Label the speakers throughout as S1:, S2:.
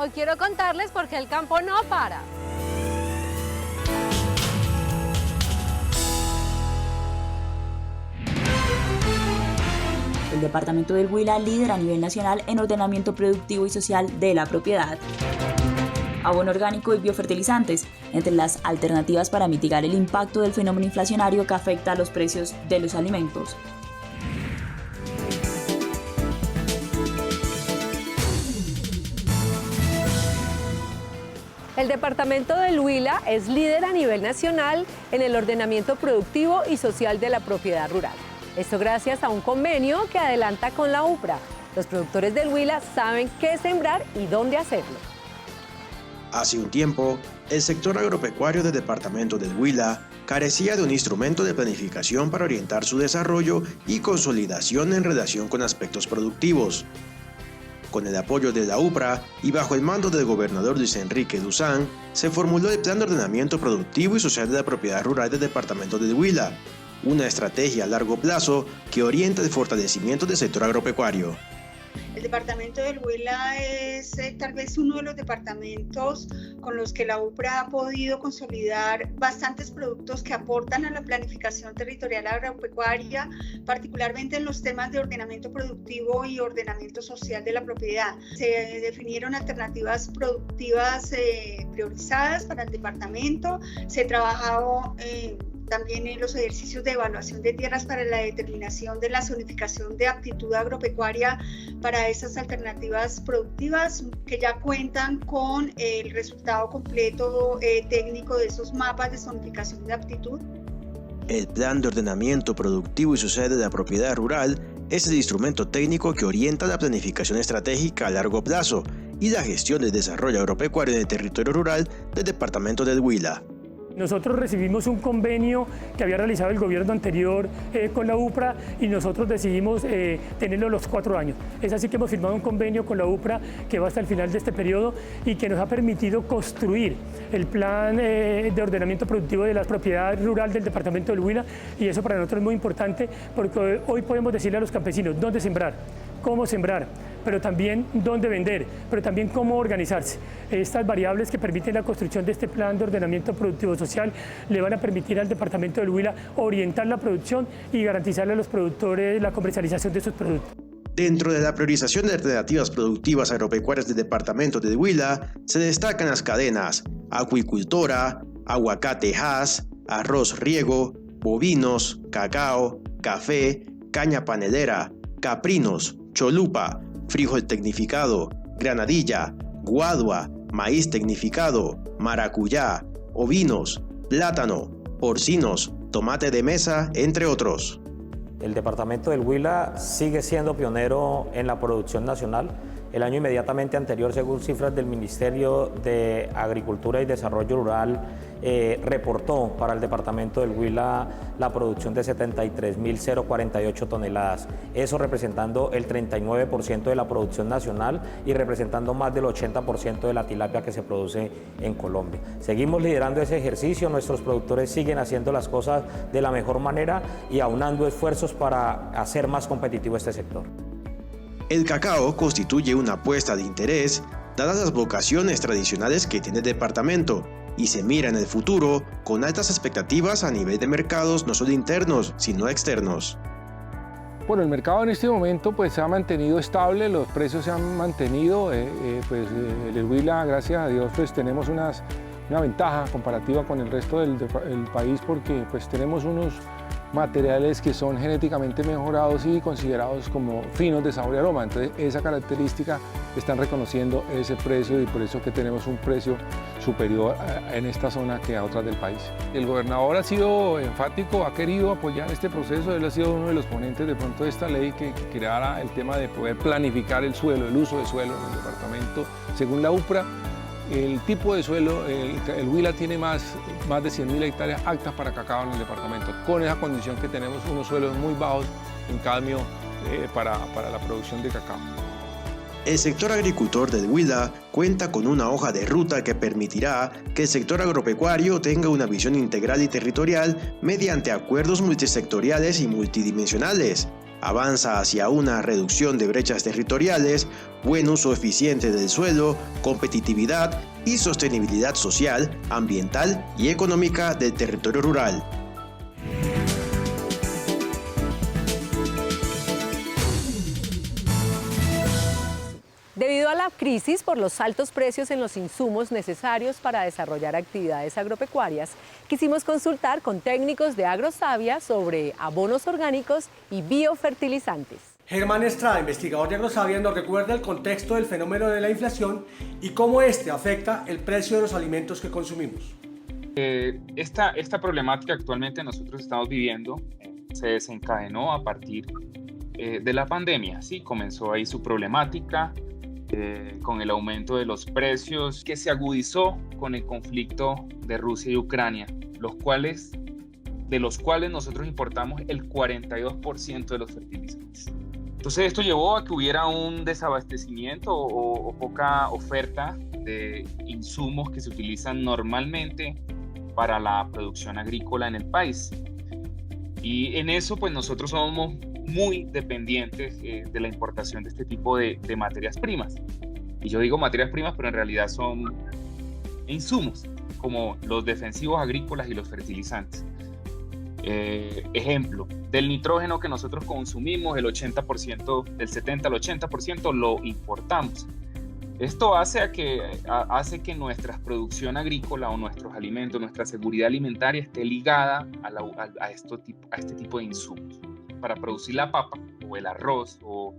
S1: Hoy quiero contarles por qué el campo no para.
S2: El departamento del Huila lidera a nivel nacional en ordenamiento productivo y social de la propiedad. Abono orgánico y biofertilizantes, entre las alternativas para mitigar el impacto del fenómeno inflacionario que afecta a los precios de los alimentos.
S1: El departamento del Huila es líder a nivel nacional en el ordenamiento productivo y social de la propiedad rural. Esto gracias a un convenio que adelanta con la UPRA. Los productores del Huila saben qué sembrar y dónde hacerlo.
S3: Hace un tiempo, el sector agropecuario del departamento del Huila carecía de un instrumento de planificación para orientar su desarrollo y consolidación en relación con aspectos productivos. Con el apoyo de la UPRA y bajo el mando del gobernador Luis Enrique Duzán, se formuló el Plan de Ordenamiento Productivo y Social de la Propiedad Rural del departamento del Huila, una estrategia a largo plazo que orienta el fortalecimiento del sector agropecuario.
S4: El departamento del Huila es tal vez uno de los departamentos con los que la UPRA ha podido consolidar bastantes productos que aportan a la planificación territorial agropecuaria, particularmente en los temas de ordenamiento productivo y ordenamiento social de la propiedad. Se definieron alternativas productivas priorizadas para el departamento, se ha trabajado también en los ejercicios de evaluación de tierras para la determinación de la zonificación de aptitud agropecuaria para esas alternativas productivas que ya cuentan con el resultado completo técnico de esos mapas de zonificación de aptitud.
S3: El Plan de Ordenamiento Productivo y Social de la Propiedad Rural es el instrumento técnico que orienta la planificación estratégica a largo plazo y la gestión del desarrollo agropecuario en el territorio rural del departamento del Huila.
S5: Nosotros recibimos un convenio que había realizado el gobierno anterior con la UPRA y nosotros decidimos tenerlo los 4 años. Es así que hemos firmado un convenio con la UPRA que va hasta el final de este periodo y que nos ha permitido construir el plan de ordenamiento productivo de la propiedad rural del departamento del Huila, y eso para nosotros es muy importante porque hoy podemos decirle a los campesinos dónde sembrar, cómo sembrar, pero también dónde vender, pero también cómo organizarse. Estas variables que permiten la construcción de este plan de ordenamiento productivo social le van a permitir al departamento del Huila orientar la producción y garantizarle a los productores la comercialización de sus productos.
S3: Dentro de la priorización de alternativas productivas agropecuarias del departamento del Huila se destacan las cadenas acuicultora, aguacate Hass, arroz riego, bovinos, cacao, café, caña panelera, caprinos, cholupa, frijol tecnificado, granadilla, guadua, maíz tecnificado, maracuyá, ovinos, plátano, porcinos, tomate de mesa, entre otros.
S6: El departamento del Huila sigue siendo pionero en la producción nacional. El año inmediatamente anterior, según cifras del Ministerio de Agricultura y Desarrollo Rural, reportó para el departamento del Huila la producción de 73.048 toneladas, eso representando el 39% de la producción nacional y representando más del 80% de la tilapia que se produce en Colombia. Seguimos liderando ese ejercicio, nuestros productores siguen haciendo las cosas de la mejor manera y aunando esfuerzos para hacer más competitivo este sector.
S3: El cacao constituye una apuesta de interés, dadas las vocaciones tradicionales que tiene el departamento, y se mira en el futuro con altas expectativas a nivel de mercados no solo internos, sino externos.
S7: Bueno, el mercado en este momento pues se ha mantenido estable, los precios se han mantenido, el Huila, gracias a Dios, pues tenemos una ventaja comparativa con el resto del país porque pues tenemos unos materiales que son genéticamente mejorados y considerados como finos de sabor y aroma. Entonces esa característica están reconociendo ese precio y por eso que tenemos un precio superior en esta zona que a otras del país. El gobernador ha sido enfático, ha querido apoyar este proceso, él ha sido uno de los ponentes de pronto de esta ley que creara el tema de poder planificar el suelo, el uso de suelo en el departamento. Según la UPRA, el tipo de suelo, el Huila tiene más de 100.000 hectáreas aptas para cacao en el departamento, con esa condición que tenemos unos suelos muy bajos en cadmio para la producción de cacao.
S3: El sector agricultor del Huila cuenta con una hoja de ruta que permitirá que el sector agropecuario tenga una visión integral y territorial mediante acuerdos multisectoriales y multidimensionales, avanza hacia una reducción de brechas territoriales, buen uso eficiente del suelo, competitividad y sostenibilidad social, ambiental y económica del territorio rural.
S1: Debido a la crisis por los altos precios en los insumos necesarios para desarrollar actividades agropecuarias, quisimos consultar con técnicos de Agrosavia sobre abonos orgánicos y biofertilizantes.
S8: Germán Estrada, investigador de Agrosavia, nos recuerda el contexto del fenómeno de la inflación y cómo este afecta el precio de los alimentos que consumimos.
S9: Esta problemática actualmente nosotros estamos viviendo se desencadenó a partir de la pandemia. Sí, comenzó ahí su problemática con el aumento de los precios que se agudizó con el conflicto de Rusia y Ucrania, de los cuales nosotros importamos el 42% de los fertilizantes. Entonces esto llevó a que hubiera un desabastecimiento o poca oferta de insumos que se utilizan normalmente para la producción agrícola en el país. Y en eso pues nosotros somos muy dependientes de la importación de este tipo de materias primas. Y yo digo materias primas, pero en realidad son insumos, como los defensivos agrícolas y los fertilizantes. Ejemplo, del nitrógeno que nosotros consumimos, el 80%, del 70 al 80% lo importamos. Esto hace que nuestra producción agrícola o nuestros alimentos, nuestra seguridad alimentaria esté ligada a este tipo de insumos. Para producir la papa o el arroz o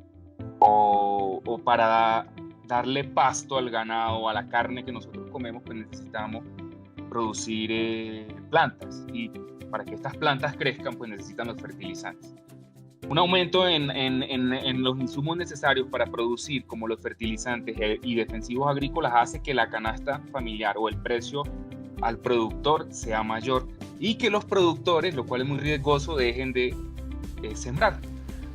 S9: para darle pasto al ganado o a la carne que nosotros comemos, pues necesitamos producir plantas, y para que estas plantas crezcan pues necesitan los fertilizantes. Un aumento en los insumos necesarios para producir, como los fertilizantes y defensivos agrícolas, hace que la canasta familiar o el precio al productor sea mayor y que los productores, lo cual es muy riesgoso, dejen de sembrar.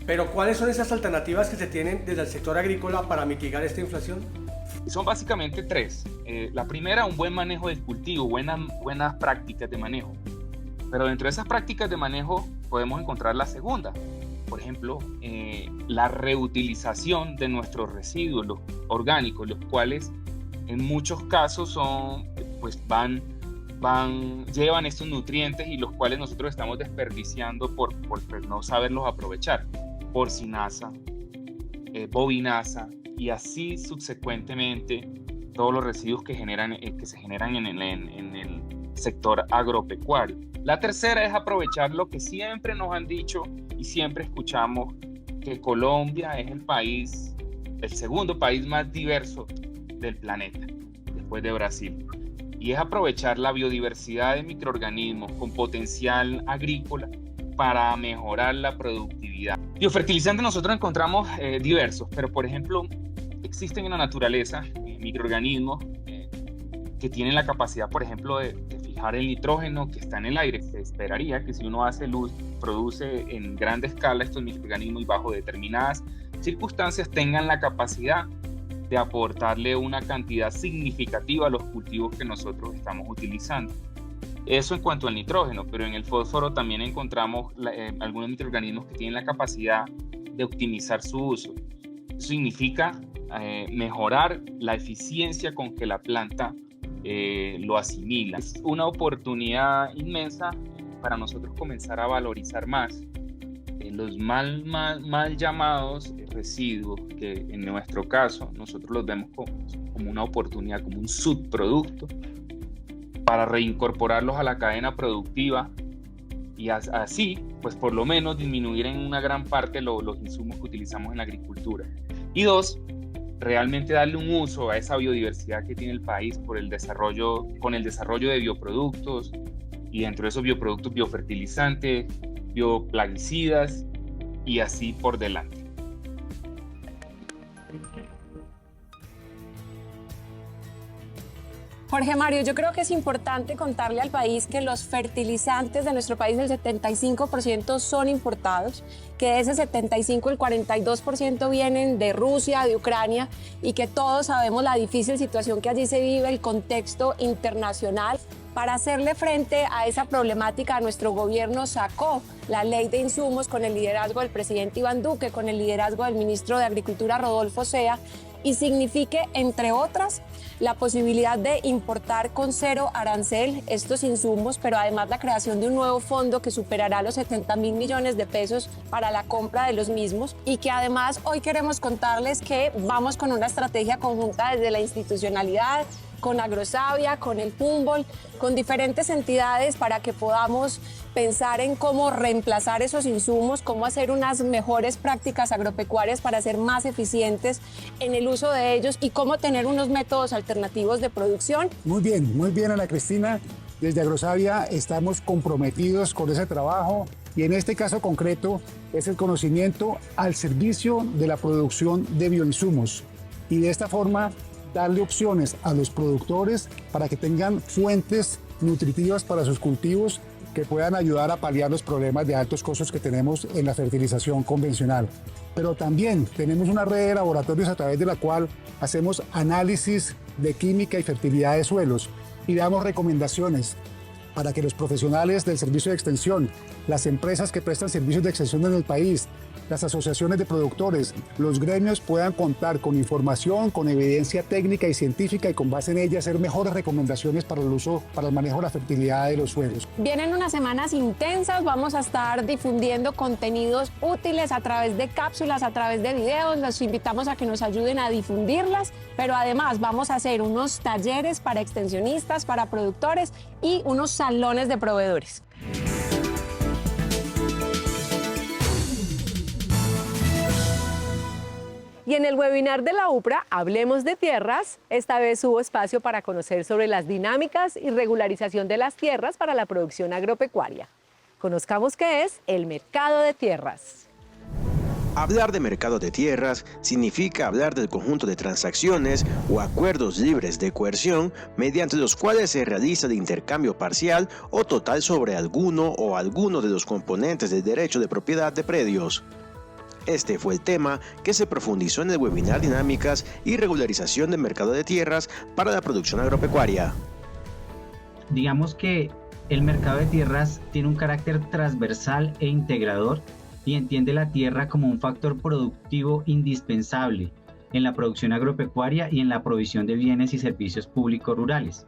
S8: Pero ¿cuáles son esas alternativas que se tienen desde el sector agrícola para mitigar esta inflación?
S9: Son básicamente tres. La primera, un buen manejo del cultivo, buenas prácticas de manejo. Pero dentro de esas prácticas de manejo podemos encontrar la segunda. Por ejemplo, la reutilización de nuestros residuos, los orgánicos, los cuales en muchos casos llevan estos nutrientes y los cuales nosotros estamos desperdiciando por no saberlos aprovechar. Porcinasa, bovinaza y así subsecuentemente todos los residuos que se generan en el sector agropecuario. La tercera es aprovechar lo que siempre nos han dicho y siempre escuchamos, que Colombia es el segundo país más diverso del planeta, después de Brasil. Y es aprovechar la biodiversidad de microorganismos con potencial agrícola para mejorar la productividad. Biofertilizantes nosotros encontramos diversos, pero por ejemplo existen en la naturaleza microorganismos que tienen la capacidad, por ejemplo, de fijar el nitrógeno que está en el aire. Se esperaría que si uno hace luz, produce en grande escala estos microorganismos y bajo determinadas circunstancias tengan la capacidad de aportarle una cantidad significativa a los cultivos que nosotros estamos utilizando. Eso en cuanto al nitrógeno, pero en el fósforo también encontramos algunos microorganismos que tienen la capacidad de optimizar su uso. Eso significa mejorar la eficiencia con que la planta lo asimila. Es una oportunidad inmensa para nosotros comenzar a valorizar más los mal llamados residuos, que en nuestro caso nosotros los vemos como una oportunidad, como un subproducto, para reincorporarlos a la cadena productiva y así, pues por lo menos disminuir en una gran parte los insumos que utilizamos en la agricultura. Y dos, realmente darle un uso a esa biodiversidad que tiene el país con el desarrollo de bioproductos, y dentro de esos bioproductos biofertilizantes, bioplaguicidas y así por delante.
S10: Jorge Mario, yo creo que es importante contarle al país que los fertilizantes de nuestro país, el 75% son importados, que de ese 75% el 42% vienen de Rusia, de Ucrania, y que todos sabemos la difícil situación que allí se vive, el contexto internacional. Para hacerle frente a esa problemática, nuestro gobierno sacó la ley de insumos con el liderazgo del presidente Iván Duque, con el liderazgo del ministro de Agricultura Rodolfo Sea, y signifique, entre otras, la posibilidad de importar con cero arancel estos insumos, pero además la creación de un nuevo fondo que superará los 70.000 millones de pesos para la compra de los mismos, y que además hoy queremos contarles que vamos con una estrategia conjunta desde la institucionalidad, con Agrosavia, con el Humboldt, con diferentes entidades para que podamos pensar en cómo reemplazar esos insumos, cómo hacer unas mejores prácticas agropecuarias para ser más eficientes en el uso de ellos y cómo tener unos métodos alternativos de producción.
S11: Muy bien, Ana Cristina. Desde Agrosavia estamos comprometidos con ese trabajo y en este caso concreto es el conocimiento al servicio de la producción de bioinsumos y de esta forma darle opciones a los productores para que tengan fuentes nutritivas para sus cultivos que puedan ayudar a paliar los problemas de altos costos que tenemos en la fertilización convencional. Pero también tenemos una red de laboratorios a través de la cual hacemos análisis de química y fertilidad de suelos y damos recomendaciones para que los profesionales del servicio de extensión, las empresas que prestan servicios de extensión en el país, las asociaciones de productores, los gremios puedan contar con información, con evidencia técnica y científica y con base en ella hacer mejores recomendaciones para el uso, para el manejo de la fertilidad de los suelos.
S10: Vienen unas semanas intensas, vamos a estar difundiendo contenidos útiles a través de cápsulas, a través de videos, los invitamos a que nos ayuden a difundirlas, pero además vamos a hacer unos talleres para extensionistas, para productores y unos salones de proveedores.
S1: Y en el webinar de la UPRA, Hablemos de Tierras, esta vez hubo espacio para conocer sobre las dinámicas y regularización de las tierras para la producción agropecuaria. Conozcamos qué es el mercado de tierras.
S3: Hablar de mercado de tierras significa hablar del conjunto de transacciones o acuerdos libres de coerción mediante los cuales se realiza el intercambio parcial o total sobre alguno o alguno de los componentes del derecho de propiedad de predios. Este fue el tema que se profundizó en el webinar Dinámicas y regularización del mercado de tierras para la producción agropecuaria.
S12: Digamos que el mercado de tierras tiene un carácter transversal e integrador y entiende la tierra como un factor productivo indispensable en la producción agropecuaria y en la provisión de bienes y servicios públicos rurales.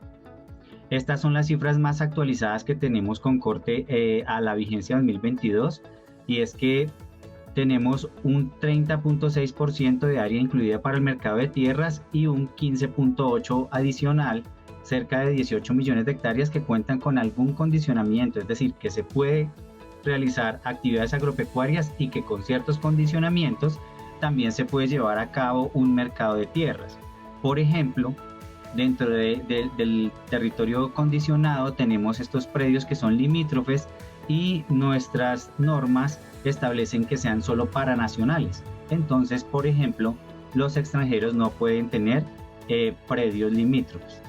S12: Estas son las cifras más actualizadas que tenemos con corte a la vigencia 2022 y es que tenemos un 30.6% de área incluida para el mercado de tierras y un 15.8% adicional, cerca de 18 millones de hectáreas que cuentan con algún condicionamiento, es decir, que se puede realizar actividades agropecuarias y que con ciertos condicionamientos también se puede llevar a cabo un mercado de tierras. Por ejemplo, dentro del territorio condicionado tenemos estos predios que son limítrofes y nuestras normas establecen que sean solo para nacionales. Entonces, por ejemplo, los extranjeros no pueden tener predios limítrofes.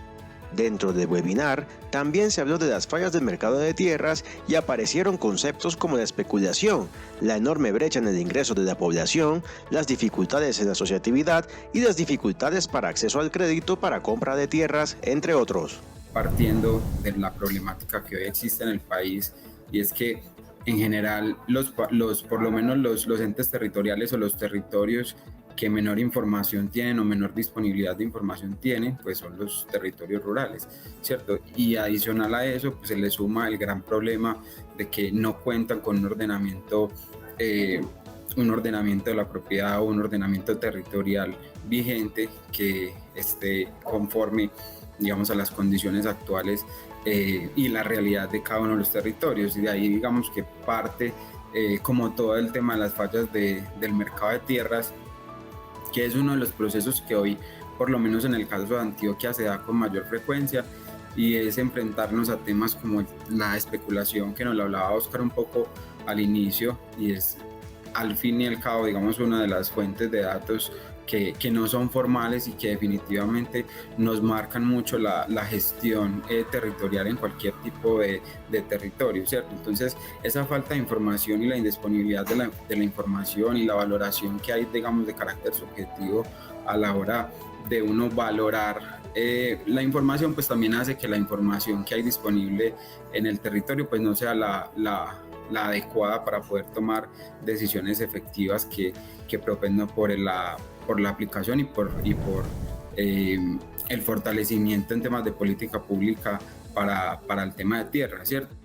S3: Dentro del webinar también se habló de las fallas del mercado de tierras y aparecieron conceptos como la especulación, la enorme brecha en el ingreso de la población, las dificultades en la asociatividad y las dificultades para acceso al crédito para compra de tierras, entre otros.
S13: Partiendo de la problemática que hoy existe en el país, y es que en general por lo menos los entes territoriales o los territorios que menor información tienen o menor disponibilidad de información tienen, pues son los territorios rurales, ¿cierto? Y adicional a eso, pues se le suma el gran problema de que no cuentan con un ordenamiento de la propiedad o un ordenamiento territorial vigente que esté conforme, digamos, a las condiciones actuales y la realidad de cada uno de los territorios. Y de ahí, digamos, que parte como todo el tema de las fallas del mercado de tierras, que es uno de los procesos que hoy, por lo menos en el caso de Antioquia, se da con mayor frecuencia, y es enfrentarnos a temas como la especulación, que nos lo hablaba Oscar un poco al inicio, y es al fin y al cabo, digamos, una de las fuentes de datos que no son formales y que definitivamente nos marcan mucho la gestión territorial en cualquier tipo de territorio, ¿cierto? Entonces, esa falta de información y la indisponibilidad de la información y la valoración que hay, digamos, de carácter subjetivo a la hora de uno valorar La información pues también hace que la información que hay disponible en el territorio pues no sea la adecuada para poder tomar decisiones efectivas que propendan por la aplicación y por el fortalecimiento en temas de política pública para el tema de tierra, ¿cierto?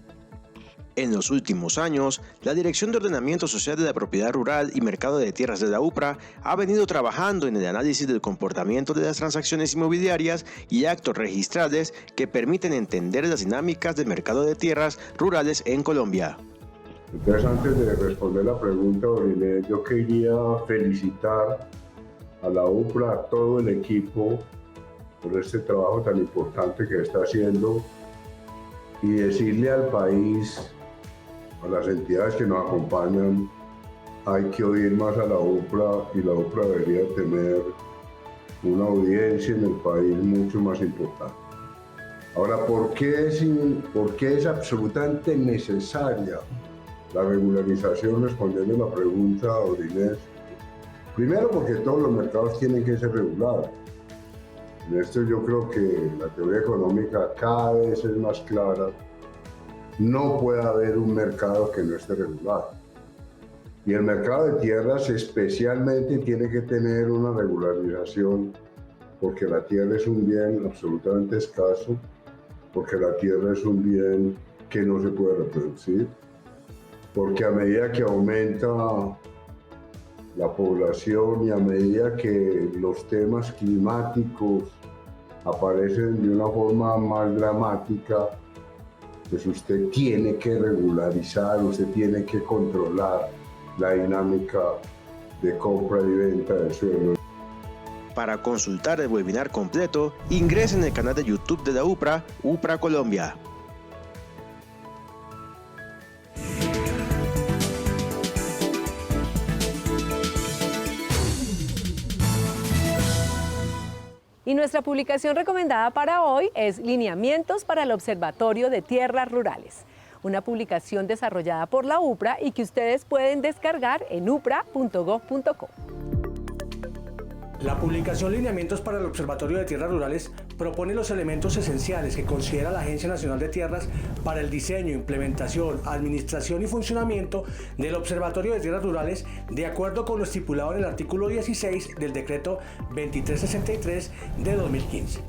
S3: En los últimos años, la Dirección de Ordenamiento Social de la Propiedad Rural y Mercado de Tierras de la UPRA ha venido trabajando en el análisis del comportamiento de las transacciones inmobiliarias y actos registrales que permiten entender las dinámicas del mercado de tierras rurales en Colombia.
S14: Entonces, antes de responder la pregunta, Oriné, yo quería felicitar a la UPRA, a todo el equipo, por este trabajo tan importante que está haciendo y decirle al país, a las entidades que nos acompañan, hay que oír más a la UPRA y la UPRA debería tener una audiencia en el país mucho más importante. Ahora, ¿por qué es absolutamente necesaria la regularización? Respondiendo a la pregunta, Orinés. Primero, porque todos los mercados tienen que ser regulados. En esto yo creo que la teoría económica cada vez es más clara. No puede haber un mercado que no esté regulado. Y el mercado de tierras especialmente tiene que tener una regularización porque la tierra es un bien absolutamente escaso, porque la tierra es un bien que no se puede reproducir, porque a medida que aumenta la población y a medida que los temas climáticos aparecen de una forma más dramática, pues usted tiene que regularizar, usted tiene que controlar la dinámica de compra y venta del suelo.
S3: Para consultar el webinar completo, ingrese en el canal de YouTube de la UPRA, UPRA Colombia.
S1: Y nuestra publicación recomendada para hoy es Lineamientos para el Observatorio de Tierras Rurales, una publicación desarrollada por la UPRA y que ustedes pueden descargar en upra.gov.co.
S8: La publicación Lineamientos para el Observatorio de Tierras Rurales propone los elementos esenciales que considera la Agencia Nacional de Tierras para el diseño, implementación, administración y funcionamiento del Observatorio de Tierras Rurales de acuerdo con lo estipulado en el artículo 16 del Decreto 2363 de 2015.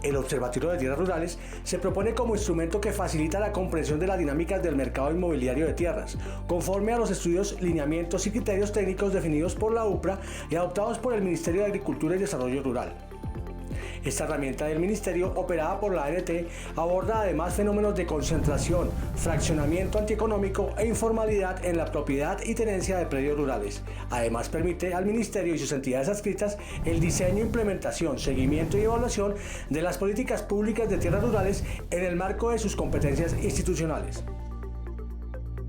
S8: El Observatorio de Tierras Rurales se propone como instrumento que facilita la comprensión de las dinámicas del mercado inmobiliario de tierras, conforme a los estudios, lineamientos y criterios técnicos definidos por la UPRA y adoptados por el Ministerio de Agricultura y Desarrollo Rural. Esta herramienta del Ministerio, operada por la ANT, aborda además fenómenos de concentración, fraccionamiento antieconómico e informalidad en la propiedad y tenencia de predios rurales. Además, permite al Ministerio y sus entidades adscritas el diseño, implementación, seguimiento y evaluación de las políticas públicas de tierras rurales en el marco de sus competencias institucionales.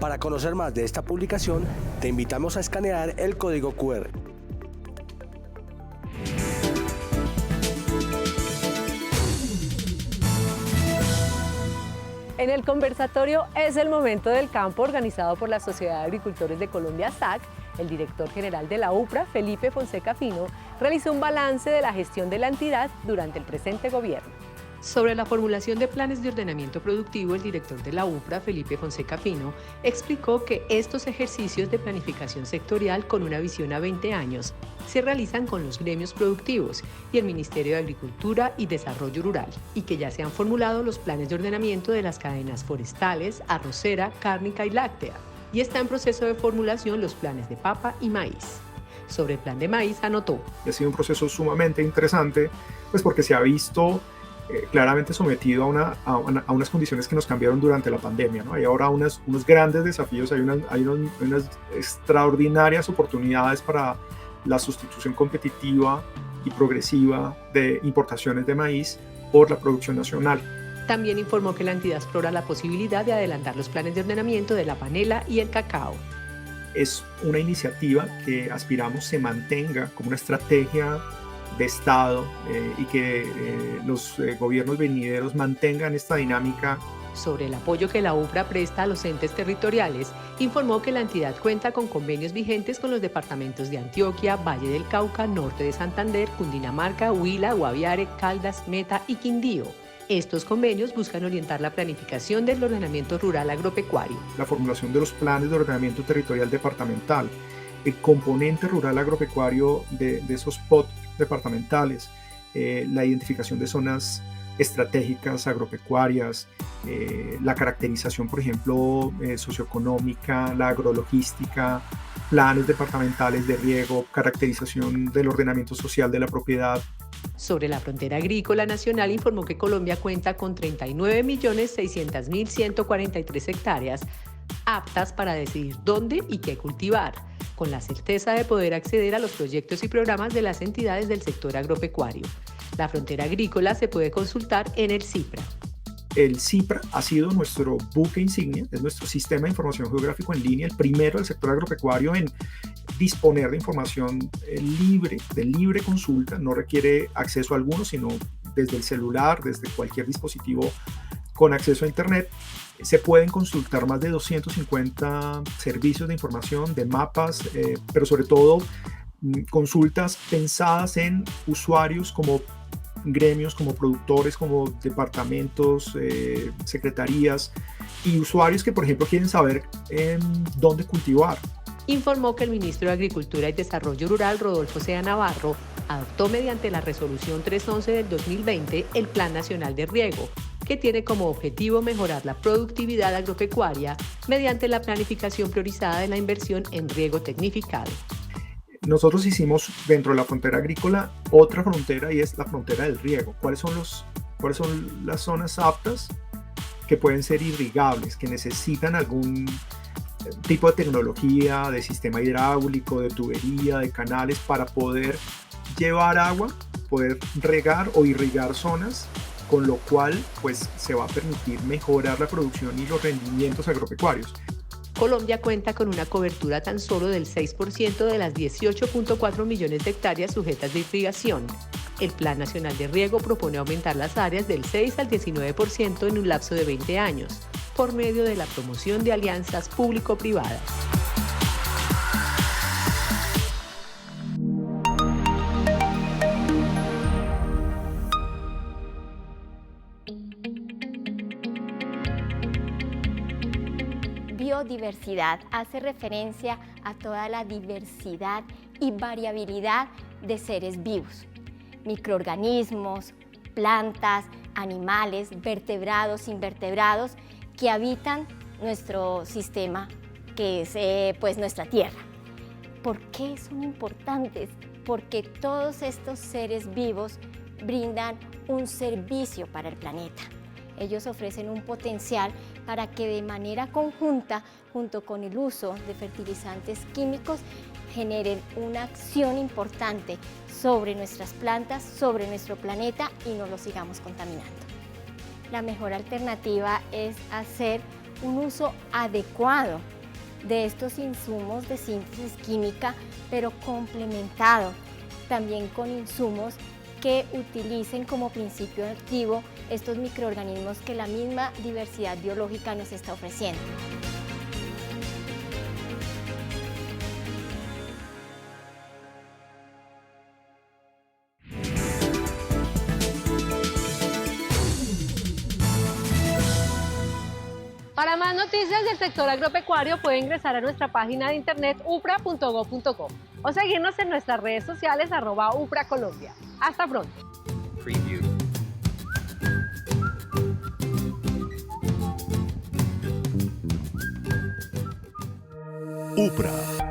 S8: Para conocer más de esta publicación, te invitamos a escanear el código QR.
S1: En el conversatorio Es el Momento del Campo, organizado por la Sociedad de Agricultores de Colombia, SAC, el director general de la UPRA, Felipe Fonseca Fino, realizó un balance de la gestión de la entidad durante el presente gobierno.
S15: Sobre la formulación de planes de ordenamiento productivo, el director de la UPRA, Felipe Fonseca Fino, explicó que estos ejercicios de planificación sectorial con una visión a 20 años se realizan con los gremios productivos y el Ministerio de Agricultura y Desarrollo Rural, y que ya se han formulado los planes de ordenamiento de las cadenas forestales, arrocera, cárnica y láctea, y está en proceso de formulación los planes de papa y maíz. Sobre el plan de maíz anotó:
S16: ha sido un proceso sumamente interesante, pues porque se ha visto claramente sometido a unas condiciones que nos cambiaron durante la pandemia, ¿no? Hay ahora unos grandes desafíos, hay unas extraordinarias oportunidades para la sustitución competitiva y progresiva de importaciones de maíz por la producción nacional.
S15: También informó que la entidad explora la posibilidad de adelantar los planes de ordenamiento de la panela y el cacao.
S16: Es una iniciativa que aspiramos se mantenga como una estrategia de Estado y que los gobiernos venideros mantengan esta dinámica
S15: sobre el apoyo que la UPRA presta a los entes territoriales, informó que la entidad cuenta con convenios vigentes con los departamentos de Antioquia, Valle del Cauca, Norte de Santander, Cundinamarca, Huila, Guaviare, Caldas, Meta y Quindío. Estos convenios buscan orientar la planificación del ordenamiento rural agropecuario.
S16: La formulación de los planes de ordenamiento territorial departamental, el componente rural agropecuario de esos POT departamentales, la identificación de zonas estratégicas agropecuarias, la caracterización, por ejemplo, socioeconómica, la agrologística, planes departamentales de riego, caracterización del ordenamiento social de la propiedad.
S15: Sobre la frontera agrícola nacional informó que Colombia cuenta con 39.600.143 hectáreas aptas para decidir dónde y qué cultivar, con la certeza de poder acceder a los proyectos y programas de las entidades del sector agropecuario. La frontera agrícola se puede consultar en el CIPRA.
S16: El CIPRA ha sido nuestro buque insignia, es nuestro sistema de información geográfico en línea, el primero del sector agropecuario en disponer de información libre, de libre consulta, no requiere acceso alguno, sino desde el celular, desde cualquier dispositivo con acceso a Internet. Se pueden consultar más de 250 servicios de información, de mapas, pero sobre todo consultas pensadas en usuarios como gremios, como productores, como departamentos, secretarías y usuarios que, por ejemplo, quieren saber dónde cultivar.
S15: Informó que el ministro de Agricultura y Desarrollo Rural, Rodolfo Sea Navarro, adoptó mediante la Resolución 311 del 2020 el Plan Nacional de Riego, que tiene como objetivo mejorar la productividad agropecuaria mediante la planificación priorizada de la inversión en riego tecnificado.
S16: Nosotros hicimos dentro de la frontera agrícola otra frontera y es la frontera del riego. ¿Cuáles son las zonas aptas que pueden ser irrigables, que necesitan algún tipo de tecnología, de sistema hidráulico, de tubería, de canales para poder llevar agua, poder regar o irrigar zonas, con lo cual pues se va a permitir mejorar la producción y los rendimientos agropecuarios?
S15: Colombia cuenta con una cobertura tan solo del 6% de las 18.4 millones de hectáreas sujetas de irrigación. El Plan Nacional de Riego propone aumentar las áreas del 6 al 19% en un lapso de 20 años, por medio de la promoción de alianzas público-privadas.
S17: Biodiversidad hace referencia a toda la diversidad y variabilidad de seres vivos, microorganismos, plantas, animales, vertebrados, invertebrados, que habitan nuestro sistema, que es pues nuestra Tierra. ¿Por qué son importantes? Porque todos estos seres vivos brindan un servicio para el planeta. Ellos ofrecen un potencial para que de manera conjunta, junto con el uso de fertilizantes químicos, generen una acción importante sobre nuestras plantas, sobre nuestro planeta y no lo sigamos contaminando. La mejor alternativa es hacer un uso adecuado de estos insumos de síntesis química, pero complementado también con insumos que utilicen como principio activo estos microorganismos que la misma diversidad biológica nos está ofreciendo.
S1: Para más noticias del sector agropecuario puede ingresar a nuestra página de internet upra.gov.co o seguirnos en nuestras redes sociales @upracolombia. Hasta pronto.
S18: UPRA.